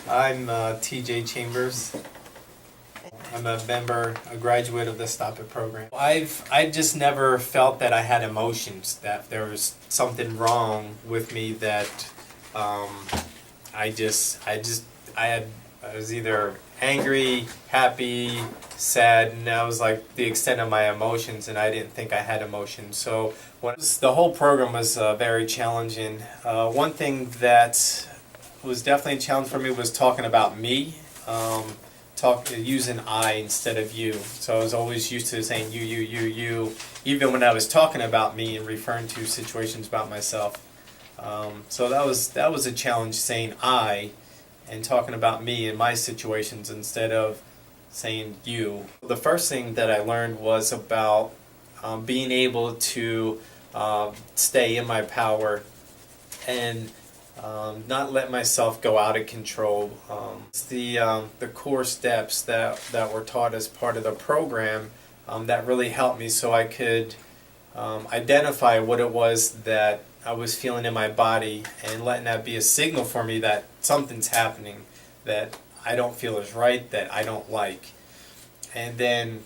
I'm TJ Chambers. I'm a member, a graduate of the Stop It program. I just never felt that I had emotions, that there was something wrong with me, that um, I was either angry, happy, sad, and that was like the extent of my emotions, and I didn't think I had emotions. So the whole program was very challenging. One thing that was definitely a challenge for me was talking about me, using I instead of you. So I was always used to saying you, even when I was talking about me and referring to situations about myself. So that was a challenge, saying I and talking about me and my situations instead of saying you. The first thing that I learned was about being able to stay in my power and not let myself go out of control. It's the core steps that were taught as part of the program that really helped me, so I could identify what it was that I was feeling in my body and letting that be a signal for me that something's happening that I don't feel is right, that I don't like. And then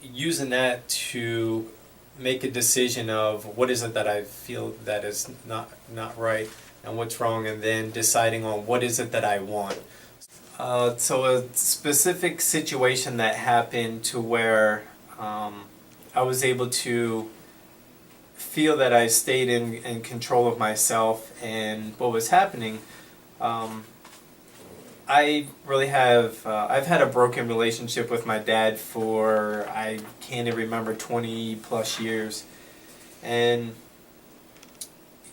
using that to make a decision of what is it that I feel that is not right and what's wrong, and then deciding on what is it that I want. So a specific situation that happened to where I was able to feel that I stayed in control of myself and what was happening. I really have, I've had a broken relationship with my dad for, I can't even remember, 20 plus years. And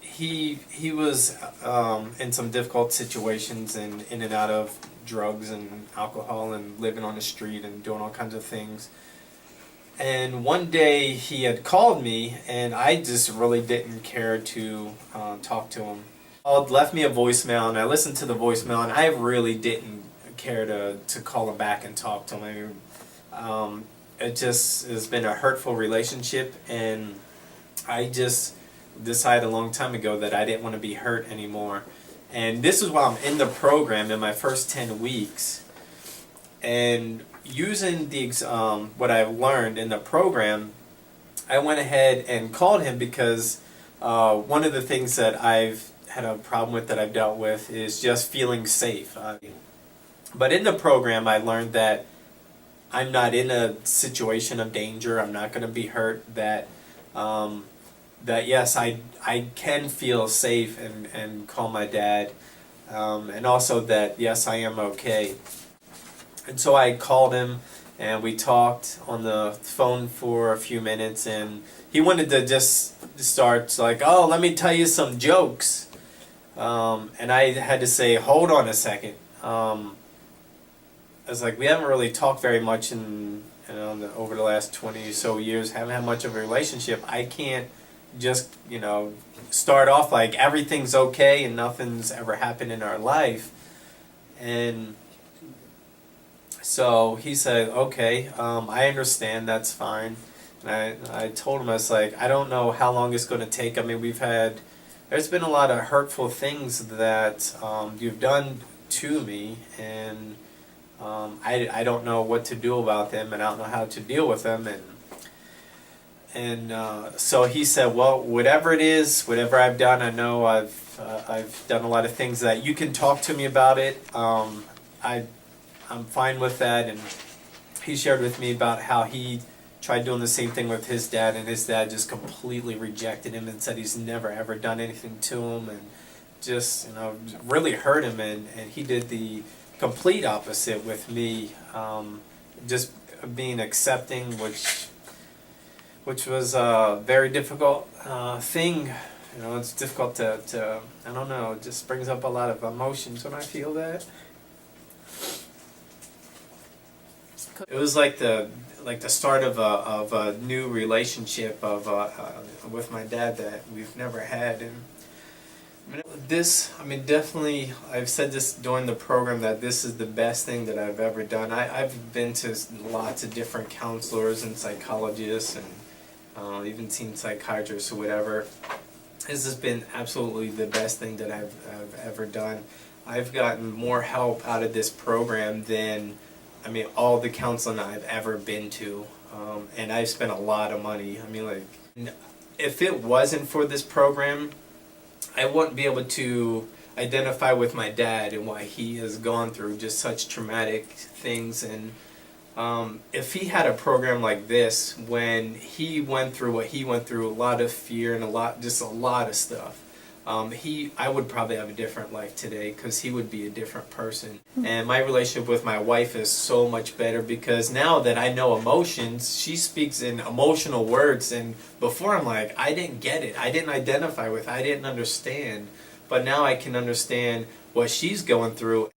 he was in some difficult situations and in and out of drugs and alcohol and living on the street and doing all kinds of things. And one day he had called me, and I just really didn't care to talk to him. He left me a voicemail, and I listened to the voicemail, and I really didn't care to call him back and talk to him. I mean, it just has been a hurtful relationship, and I just decided a long time ago that I didn't want to be hurt anymore. And this is while I'm in the program in my first 10 weeks. And using the what I've learned in the program, I went ahead and called him because one of the things that I've had a problem with, that I've dealt with, is just feeling safe. But in the program, I learned that I'm not in a situation of danger. I'm not going to be hurt. That yes, I can feel safe and call my dad, and also that yes, I am okay. And so I called him, and we talked on the phone for a few minutes, and he wanted to just start like, oh, let me tell you some jokes. And I had to say, hold on a second. I was like, we haven't really talked very much over the last 20 or so years, haven't had much of a relationship. I can't just, start off like everything's okay and nothing's ever happened in our life. And so he said, okay, I understand, that's fine. And I told him, I was like, I don't know how long it's going to take. I mean, there's been a lot of hurtful things that you've done to me, and I don't know what to do about them, and I don't know how to deal with them. And so he said, well, whatever it is, whatever I've done, I know I've done a lot of things that you can talk to me about it. I'm fine with that. And he shared with me about how he tried doing the same thing with his dad, and his dad just completely rejected him and said he's never ever done anything to him, and just really hurt him. And he did the complete opposite with me, just being accepting, which was a very difficult thing. It's difficult to I don't know, it just brings up a lot of emotions when I feel that. It was like the start of a new relationship with my dad that we've never had. And definitely, I've said this during the program, that this is the best thing that I've ever done. I've been to lots of different counselors and psychologists, and even seen psychiatrists or whatever. This has been absolutely the best thing that I've ever done. I've gotten more help out of this program than, I mean, all the counseling I've ever been to. And I've spent a lot of money. I mean, like, if it wasn't for this program, I wouldn't be able to identify with my dad and why he has gone through just such traumatic things. And if he had a program like this, when he went through what he went through, a lot of fear and a lot of stuff, I would probably have a different life today, because he would be a different person. And my relationship with my wife is so much better, because now that I know emotions, she speaks in emotional words, and before I'm like, I didn't get it, I didn't identify with, I didn't understand, but now I can understand what she's going through.